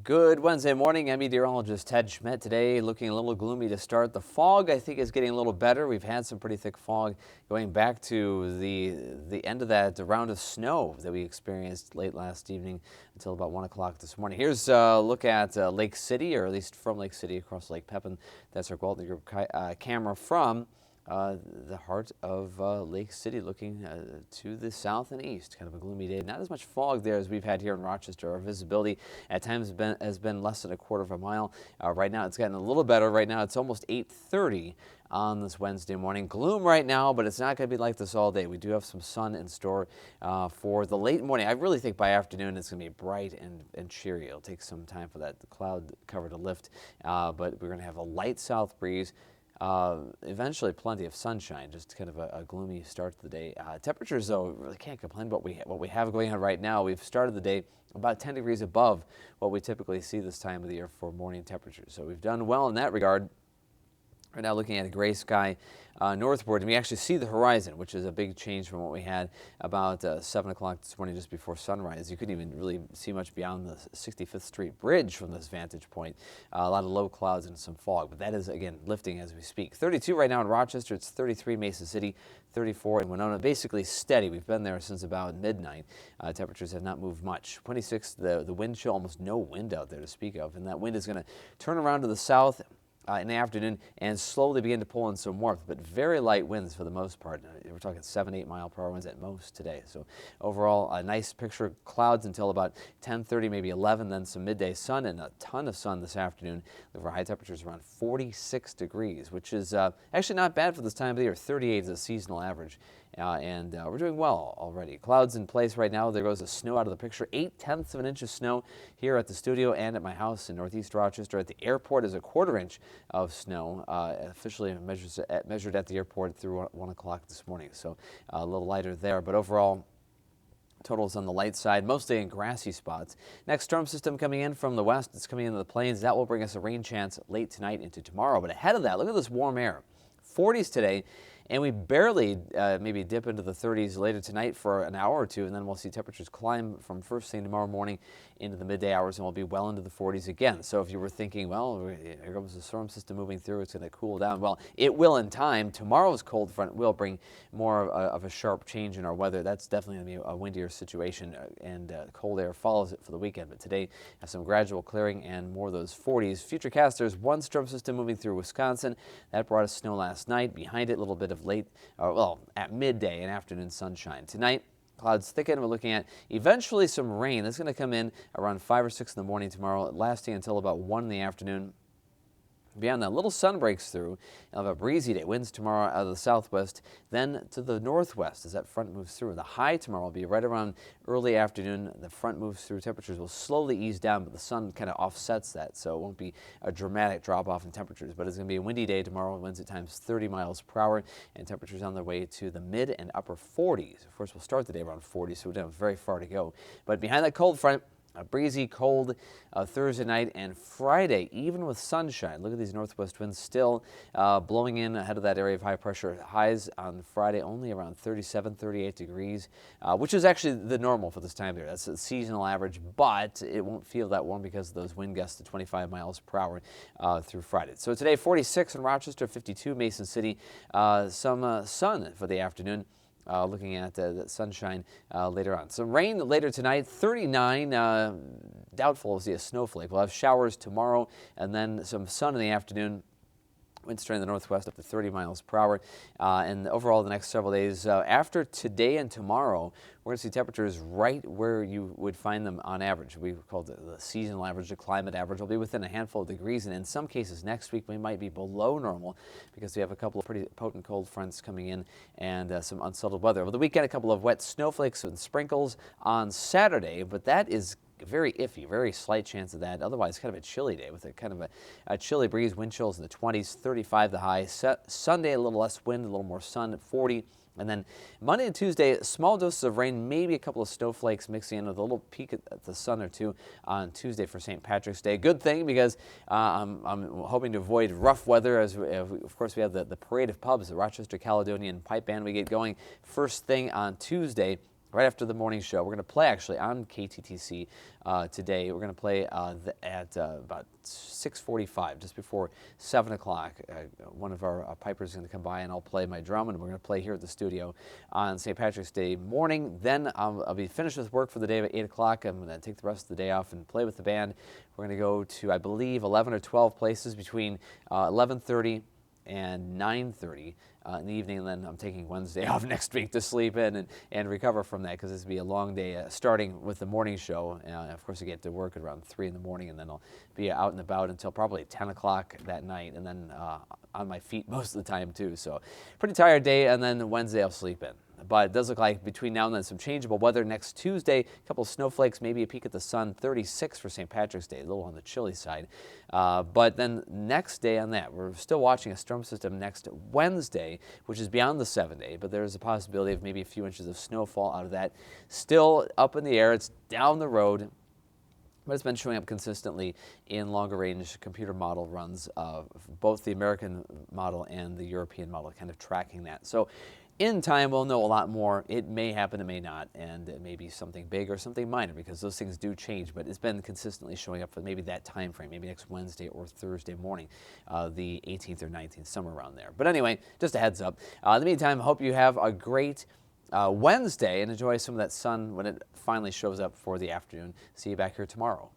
Good Wednesday morning. I'm meteorologist Ted Schmidt. Today looking a little gloomy to start. The fog, I think, is getting a little better. We've had some pretty thick fog going back to the end of that round of snow that we experienced late last evening until about 1 o'clock this morning. Here's a look at Lake City, or at least from Lake City across Lake Pepin. That's our Gwaltney Group camera from the heart of Lake City, looking to the south and east. Kind of a gloomy day. Not as much fog there as we've had here in Rochester. Our visibility at times has been less than a quarter of a mile. Right now it's gotten a little better. Right now it's almost 8:30 on this Wednesday morning. Gloom right now, but it's not going to be like this all day. We do have some sun in store for the late morning. I really think by afternoon it's going to be bright and cheery. It'll take some time for that cloud cover to lift, but we're going to have a light south breeze. Eventually plenty of sunshine, just kind of a gloomy start to the day. Temperatures, though, really can't complain about what we have going on right now. We've started the day about 10 degrees above what we typically see this time of the year for morning temperatures. So we've done well in that regard. Right now looking at a gray sky northward, and we actually see the horizon, which is a big change from what we had about 7 o'clock this morning just before sunrise. You couldn't even really see much beyond the 65th Street Bridge from this vantage point. A lot of low clouds and some fog, but that is, again, lifting as we speak. 32 right now in Rochester. It's 33 Mason City, 34 in Winona. Basically steady. We've been there since about midnight. Temperatures have not moved much. 26, the wind chill, almost no wind out there to speak of, and that wind is going to turn around to the south in the afternoon and slowly begin to pull in some warmth, but very light winds for the most part. We're talking 7-8 mile per hour winds at most today. So overall, a nice picture. Clouds until about 10:30, maybe 11, then some midday sun and a ton of sun this afternoon. Over high temperatures around 46 degrees, which is actually not bad for this time of the year. 38 is a seasonal average. And we're doing well already. Clouds in place right now. There goes the snow out of the picture. 0.8 of an inch of snow here at the studio and at my house in northeast Rochester. At the airport is a 1/4 inch of snow, officially measured at the airport through 1 o'clock this morning. So a little lighter there, but overall, totals on the light side, mostly in grassy spots. Next storm system coming in from the west. It's coming into the plains. That will bring us a rain chance late tonight into tomorrow. But ahead of that, look at this warm air. 40s today. And we barely maybe dip into the 30s later tonight for an hour or two, and then we'll see temperatures climb from first thing tomorrow morning into the midday hours, and we'll be well into the 40s again. So if you were thinking, well, here comes the storm system moving through, it's going to cool down. Well, it will in time. Tomorrow's cold front will bring more of a sharp change in our weather. That's definitely going to be a windier situation, and cold air follows it for the weekend. But today has some gradual clearing and more of those 40s. Futurecast, one storm system moving through Wisconsin. That brought us snow last night. Behind it, a little bit of at midday and afternoon sunshine. Tonight, clouds thicken. We're looking at eventually some rain. That's going to come in around 5 or 6 in the morning tomorrow, lasting until about 1 in the afternoon. Beyond that, little sun breaks through. You'll have a breezy day. Winds tomorrow out of the southwest, then to the northwest as that front moves through. The high tomorrow will be right around early afternoon. The front moves through. Temperatures will slowly ease down, but the sun kind of offsets that, so it won't be a dramatic drop-off in temperatures. But it's going to be a windy day tomorrow. Winds at times 30 miles per hour, and temperatures on their way to the mid and upper 40s. Of course, we'll start the day around 40, so we don't have very far to go. But behind that cold front, a breezy, cold Thursday night and Friday, even with sunshine. Look at these northwest winds still blowing in ahead of that area of high pressure. Highs on Friday only around 37, 38 degrees, which is actually the normal for this time of year. That's a seasonal average, but it won't feel that warm because of those wind gusts to 25 miles per hour through Friday. So today, 46 in Rochester, 52 Mason City. Some sun for the afternoon. Looking at the sunshine later on. Some rain later tonight, 39. Doubtful we'll see a snowflake. We'll have showers tomorrow and then some sun in the afternoon. Winds turning the northwest up to 30 miles per hour. And overall, the next several days, after today and tomorrow, we're going to see temperatures right where you would find them on average. We call it the seasonal average, the climate average. Will be within a handful of degrees, and in some cases next week we might be below normal because we have a couple of pretty potent cold fronts coming in and some unsettled weather. Over the weekend, a couple of wet snowflakes and sprinkles on Saturday, but that is very iffy, very slight chance of that. Otherwise, kind of a chilly day with a kind of a chilly breeze, wind chills in the 20s, 35 the high. Sunday, a little less wind, a little more sun at 40. And then Monday and Tuesday, small doses of rain, maybe a couple of snowflakes mixing in with a little peek at the sun or two on Tuesday for St. Patrick's Day. Good thing because I'm hoping to avoid rough weather as, of course, we have the parade of pubs, the Rochester Caledonian Pipe Band we get going first thing on Tuesday. right after the morning show. We're going to play actually on KTTC today. We're going to play at about 6:45, just before 7 o'clock. One of our pipers is going to come by and I'll play my drum, and we're going to play here at the studio on St. Patrick's Day morning. Then I'll be finished with work for the day at 8 o'clock. I'm going to take the rest of the day off and play with the band. We're going to go to, I believe, 11 or 12 places between 11:30 and 9:30 in the evening, and then I'm taking Wednesday off next week to sleep in and recover from that, because this will be a long day starting with the morning show. Of course, I get to work at around 3 in the morning, and then I'll be out and about until probably 10 o'clock that night, and then on my feet most of the time too. So pretty tired day, and then Wednesday I'll sleep in. But it does look like between now and then some changeable weather next Tuesday. A couple of snowflakes, maybe a peek at the sun. 36 for St. Patrick's Day, a little on the chilly side. But then next day on that, we're still watching a storm system next Wednesday, which is beyond the 7-day. But there's a possibility of maybe a few inches of snowfall out of that. Still up in the air. It's down the road, but it's been showing up consistently in longer range computer model runs, both the American model and the European model, kind of tracking that. So in time, we'll know a lot more. It may happen, it may not, and it may be something big or something minor, because those things do change, but it's been consistently showing up for maybe that time frame, maybe next Wednesday or Thursday morning, the 18th or 19th, somewhere around there. But anyway, just a heads up. In the meantime, I hope you have a great Wednesday and enjoy some of that sun when it finally shows up for the afternoon. See you back here tomorrow.